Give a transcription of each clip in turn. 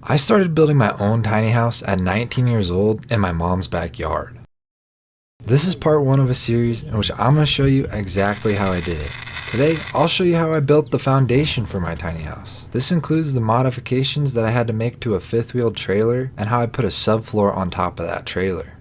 I started building my own tiny house at 19 years old in my mom's backyard. This is part one of a series in which I'm going to show you exactly how I did it. Today, I'll show you how I built the foundation for my tiny house. This includes the modifications that I had to make to a fifth-wheel trailer and how I put a subfloor on top of that trailer.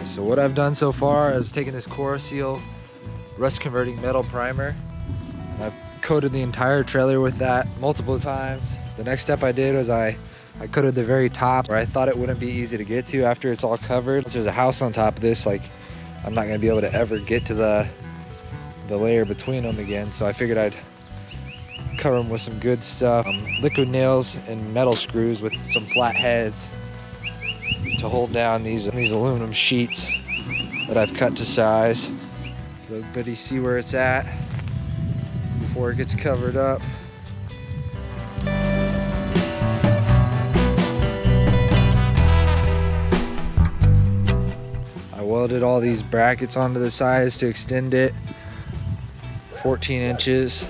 So what I've done so far is taken this Seal rust converting metal primer, and I've coated the entire trailer with that multiple times. The next step I did was I coated the very top where I thought it wouldn't be easy to get to after it's all covered. Since there's a house on top of this, like, I'm not gonna be able to ever get to the layer between them again. So I figured I'd cover them with some good stuff. Liquid nails and metal screws with some flat heads to hold down these aluminum sheets that I've cut to size. Let everybody see where it's at before it gets covered up. I welded all these brackets onto the sides to extend it 14 inches.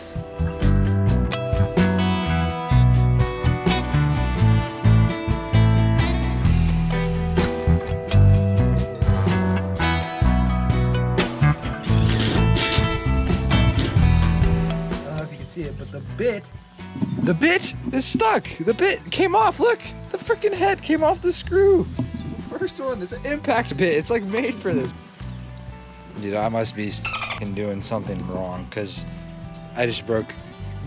See it, but the bit is stuck. The bit came off. Look, the freaking head came off the screw. The first one is an impact bit. It's like made for this. Dude, I must be doing something wrong because I just broke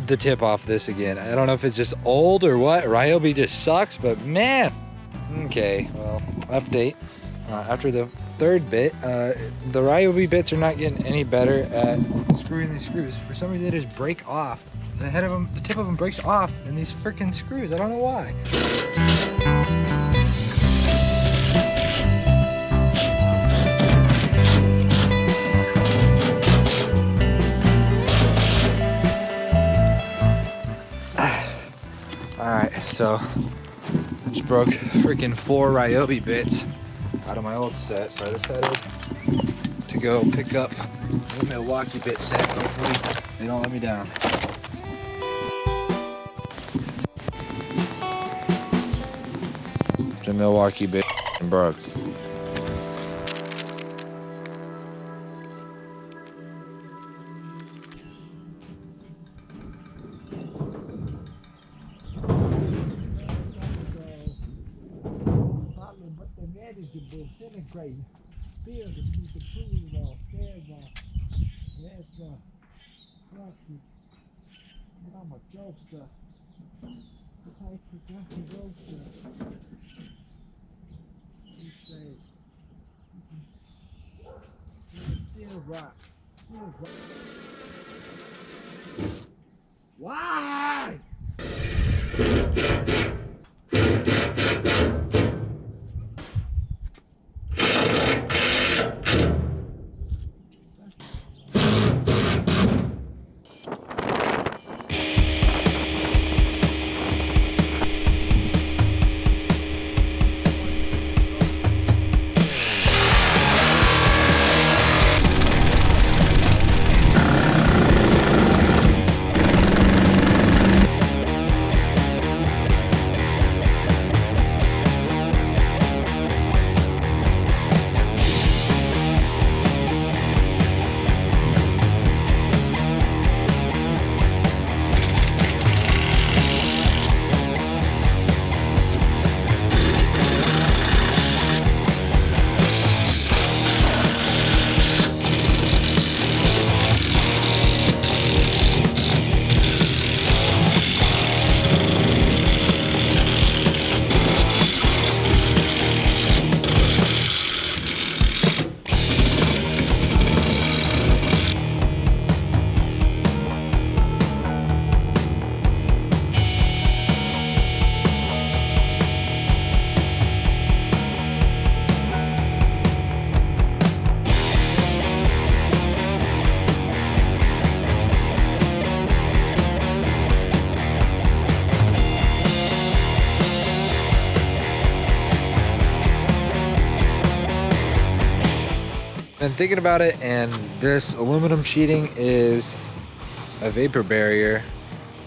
the tip off this again. I don't know if it's just old or what. Ryobi just sucks, but man. Okay, well, update. After the third bit, the Ryobi bits are not getting any better at screwing these screws. For some reason, they just break off. The head of them, the tip of them breaks off in these freaking screws. I don't know why. All right, so I just broke freaking 4 Ryobi bits out of my old set, so I decided to go pick up the Milwaukee bit set. Hopefully they don't let me down. The Milwaukee bit broke. I'm a jokester. Type projected jokester. You say, still rock. Still rock. Why? Been thinking about it, and this aluminum sheeting is a vapor barrier,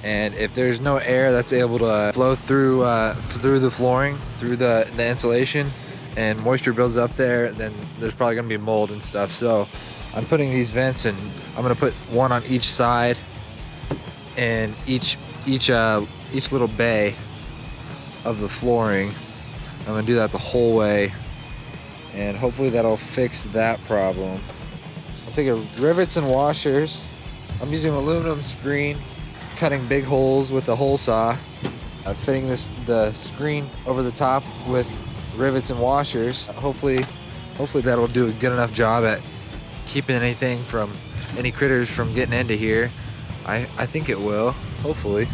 and if there's no air that's able to flow through the flooring, through the insulation, and moisture builds up there, then there's probably gonna be mold and stuff. So I'm putting these vents, and I'm gonna put one on each side and each little bay of the flooring. I'm gonna do that the whole way, and hopefully that'll fix that problem. I'll take rivets and washers. I'm using an aluminum screen, cutting big holes with the hole saw. I'm fitting the screen over the top with rivets and washers. Hopefully that'll do a good enough job at keeping any critters from getting into here. I think it will, hopefully.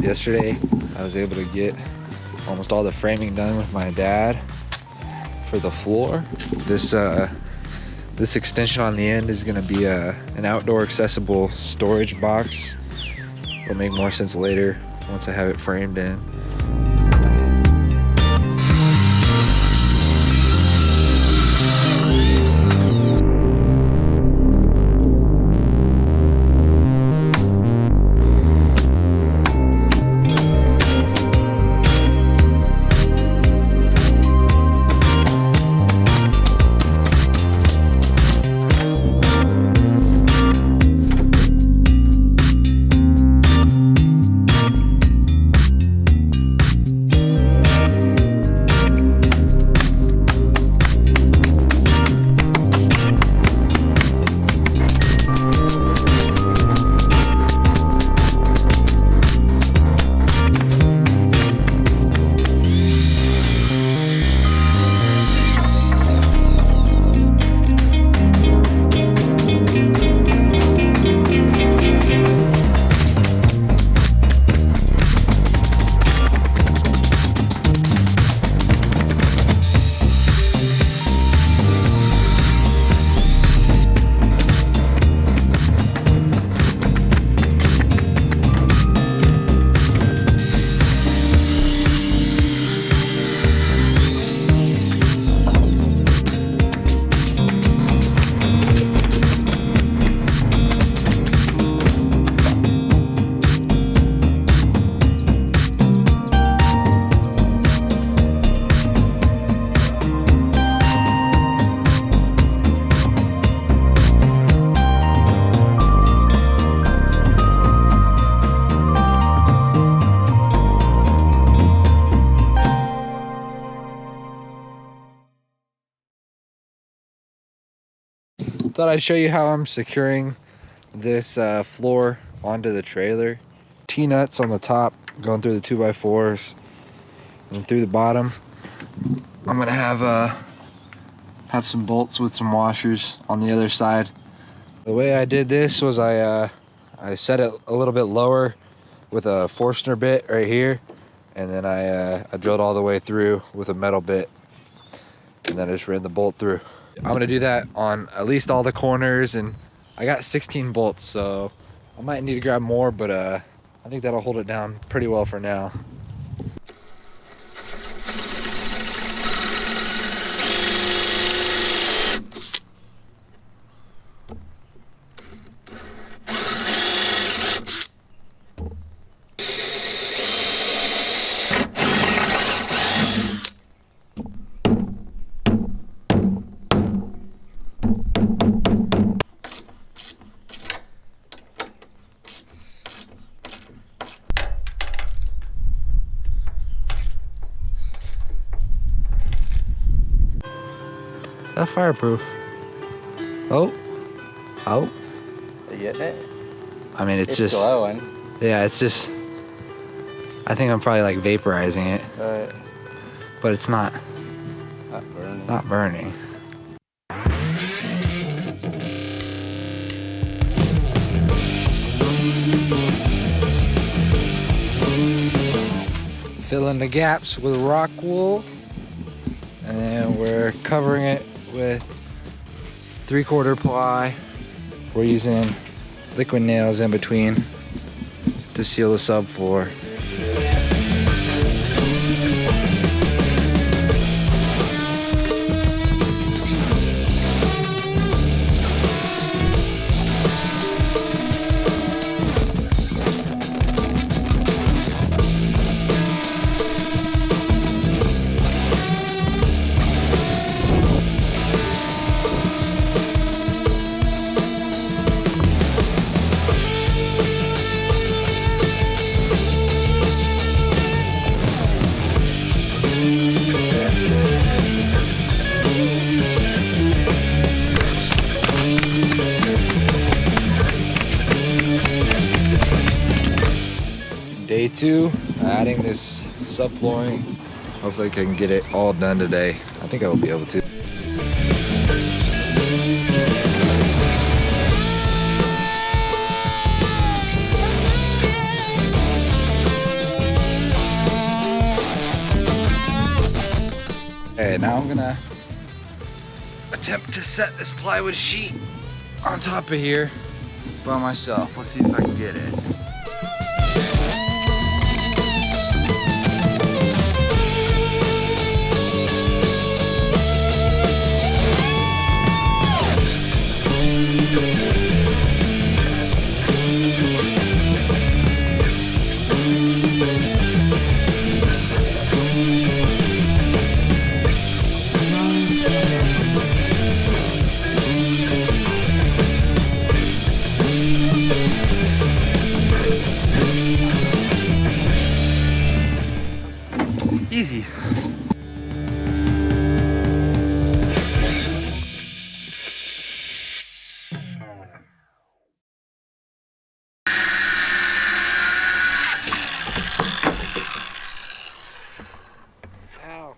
Yesterday, I was able to get almost all the framing done with my dad for the floor. This extension on the end is going to be an outdoor accessible storage box. It'll make more sense later once I have it framed in. Thought I'd show you how I'm securing this floor onto the trailer. T-nuts on the top going through the 2x4s and through the bottom. I'm gonna have some bolts with some washers on the other side. The way I did this was I set it a little bit lower with a Forstner bit right here, and then I drilled all the way through with a metal bit, and then I just ran the bolt through. I'm gonna do that on at least all the corners, and I got 16 bolts, so I might need to grab more, but I think that'll hold it down pretty well for now. That's fireproof. Oh. You getting it? I mean, it's just glowing. Yeah, it's just, I think I'm probably like vaporizing it. But it's not burning. Not burning. Fill in the gaps with rock wool, and then we're covering it with 3/4 ply. We're using liquid nails in between to seal the subfloor. Day 2, adding this subflooring. Hopefully I can get it all done today. I think I will be able to. Okay, now I'm gonna attempt to set this plywood sheet on top of here by myself. Let's see if I can get it. Easy. Ow.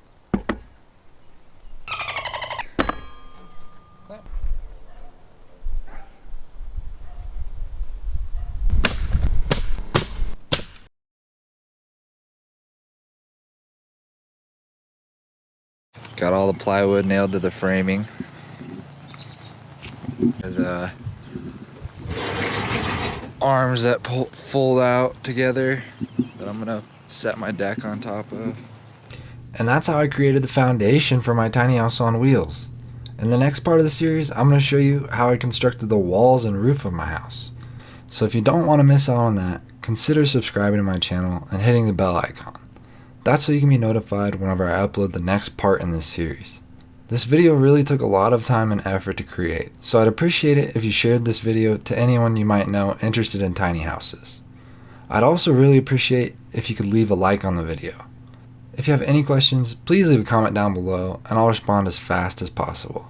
Got all the plywood nailed to the framing. The arms that fold out together that I'm gonna set my deck on top of. And that's how I created the foundation for my tiny house on wheels. In the next part of the series, I'm gonna show you how I constructed the walls and roof of my house. So if you don't want to miss out on that, consider subscribing to my channel and hitting the bell icon. That's so you can be notified whenever I upload the next part in this series. This video really took a lot of time and effort to create, so I'd appreciate it if you shared this video to anyone you might know interested in tiny houses. I'd also really appreciate if you could leave a like on the video. If you have any questions, please leave a comment down below and I'll respond as fast as possible.